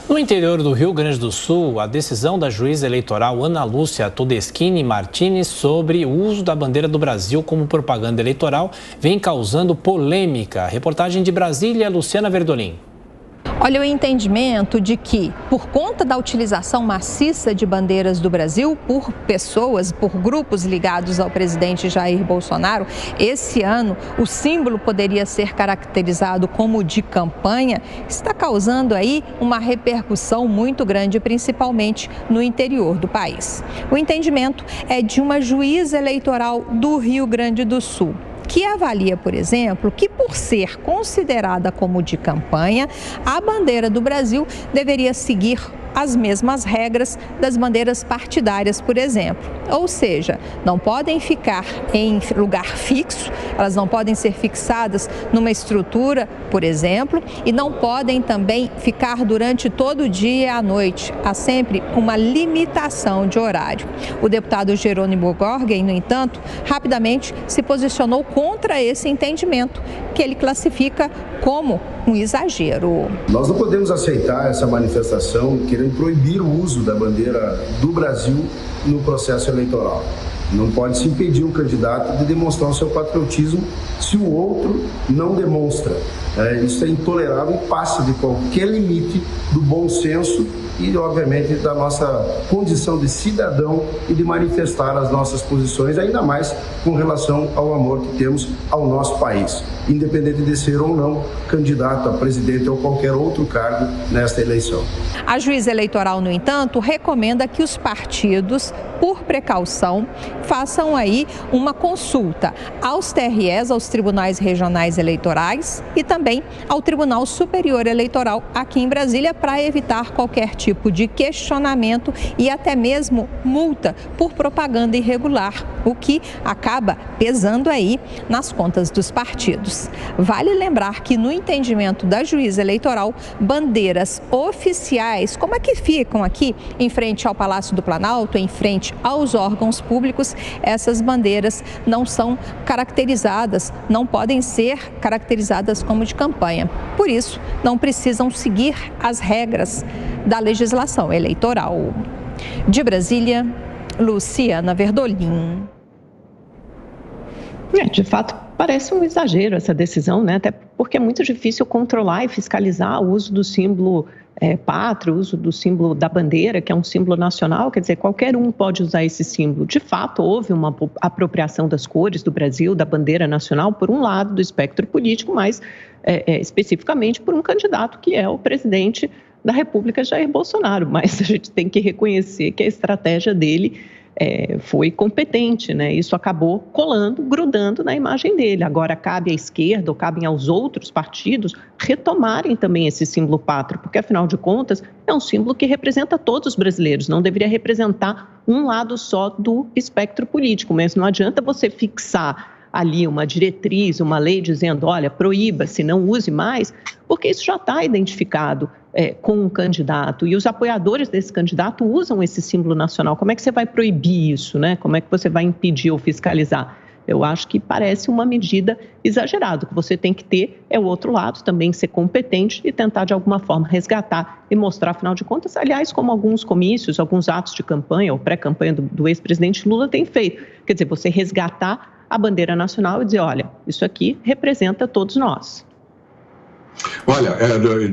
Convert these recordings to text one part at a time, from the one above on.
No interior do Rio Grande do Sul, a decisão da juíza eleitoral Ana Lúcia Todeschini Martinez sobre o uso da bandeira do Brasil como propaganda eleitoral vem causando polêmica. Reportagem de Brasília, Luciana Verdolim. Olha, o entendimento de que, por conta da utilização maciça de bandeiras do Brasil por pessoas, por grupos ligados ao presidente Jair Bolsonaro, esse ano o símbolo poderia ser caracterizado como de campanha, está causando aí uma repercussão muito grande, principalmente no interior do país. O entendimento é de uma juíza eleitoral do Rio Grande do Sul, que avalia, por exemplo, que por ser considerada como de campanha, a bandeira do Brasil deveria seguir as mesmas regras das bandeiras partidárias, por exemplo. Ou seja, não podem ficar em lugar fixo, elas não podem ser fixadas numa estrutura, por exemplo, e não podem também ficar durante todo o dia e a noite. Há sempre uma limitação de horário. O deputado Jerônimo Gorgen, no entanto, rapidamente se posicionou contra esse entendimento, que ele classifica como um exagero. Nós não podemos aceitar essa manifestação querendo proibir o uso da bandeira do Brasil no processo eleitoral. Não pode se impedir um candidato de demonstrar o seu patriotismo se o outro não demonstra. Isso é intolerável e passa de qualquer limite do bom senso e, obviamente, da nossa condição de cidadão e de manifestar as nossas posições, ainda mais com relação ao amor que temos ao nosso país, independente de ser ou não candidato a presidente ou qualquer outro cargo nesta eleição. A juíza eleitoral, no entanto, recomenda que os partidos, por precaução, façam aí uma consulta aos TREs, aos Tribunais Regionais Eleitorais e também ao Tribunal Superior Eleitoral aqui em Brasília, para evitar qualquer tipo de questionamento e até mesmo multa por propaganda irregular, o que acaba pesando aí nas contas dos partidos. Vale lembrar que, no entendimento da juíza eleitoral, bandeiras oficiais, como é que ficam aqui em frente ao Palácio do Planalto, em frente aos órgãos públicos, essas bandeiras não são caracterizadas, não podem ser caracterizadas como de campanha. Por isso, não precisam seguir as regras da legislação eleitoral. De Brasília, Luciana Verdolim. De fato, parece um exagero essa decisão, né? Até porque é muito difícil controlar e fiscalizar o uso do símbolo pátrio, o uso do símbolo da bandeira, que é um símbolo nacional. Quer dizer, qualquer um pode usar esse símbolo. De fato, houve uma apropriação das cores do Brasil, da bandeira nacional, por um lado do espectro político, mas especificamente por um candidato que é o presidente da República, Jair Bolsonaro. Mas a gente tem que reconhecer que a estratégia dele foi competente, né? Isso acabou colando, grudando na imagem dele. Agora cabe à esquerda ou cabem aos outros partidos retomarem também esse símbolo pátrio, porque afinal de contas é um símbolo que representa todos os brasileiros, não deveria representar um lado só do espectro político, mas não adianta você fixar ali uma diretriz, uma lei dizendo, olha, proíba-se, não use mais, porque isso já está identificado com um candidato e os apoiadores desse candidato usam esse símbolo nacional. Como é que você vai proibir isso, né? Como é que você vai impedir ou fiscalizar? Eu acho que parece uma medida exagerada. O que você tem que ter é o outro lado, também ser competente e tentar de alguma forma resgatar e mostrar, afinal de contas, aliás, como alguns comícios, alguns atos de campanha ou pré-campanha do ex-presidente Lula têm feito. Quer dizer, você resgatar a bandeira nacional e dizer, olha, isso aqui representa todos nós. Olha,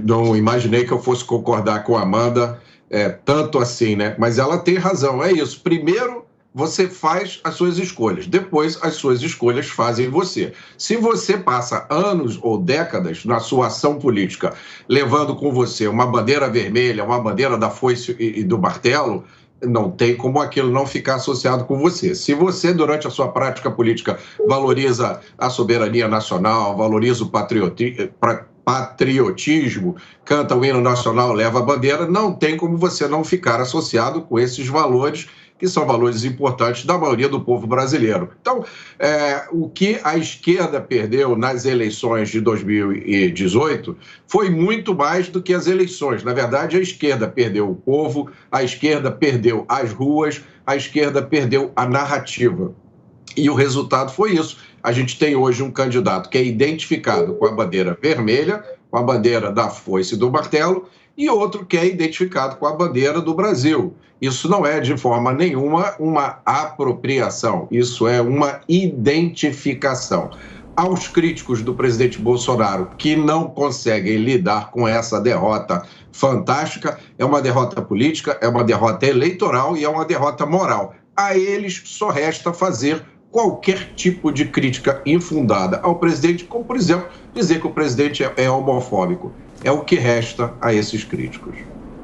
não imaginei que eu fosse concordar com a Amanda tanto assim, né? Mas ela tem razão, é isso. Primeiro, você faz as suas escolhas. Depois, as suas escolhas fazem você. Se você passa anos ou décadas na sua ação política levando com você uma bandeira vermelha, uma bandeira da foice e do martelo, não tem como aquilo não ficar associado com você. Se você, durante a sua prática política, valoriza a soberania nacional, valoriza o patriotismo, canta o hino nacional, leva a bandeira, não tem como você não ficar associado com esses valores, que são valores importantes da maioria do povo brasileiro. Então, o que a esquerda perdeu nas eleições de 2018 foi muito mais do que as eleições. Na verdade, a esquerda perdeu o povo, a esquerda perdeu as ruas, a esquerda perdeu a narrativa. E o resultado foi isso. A gente tem hoje um candidato que é identificado com a bandeira vermelha, com a bandeira da foice e do martelo, e outro que é identificado com a bandeira do Brasil. Isso não é, de forma nenhuma, uma apropriação, isso é uma identificação. Aos críticos do presidente Bolsonaro que não conseguem lidar com essa derrota fantástica, é uma derrota política, é uma derrota eleitoral e é uma derrota moral. A eles só resta fazer qualquer tipo de crítica infundada ao presidente, como, por exemplo, dizer que o presidente é homofóbico. É o que resta a esses críticos.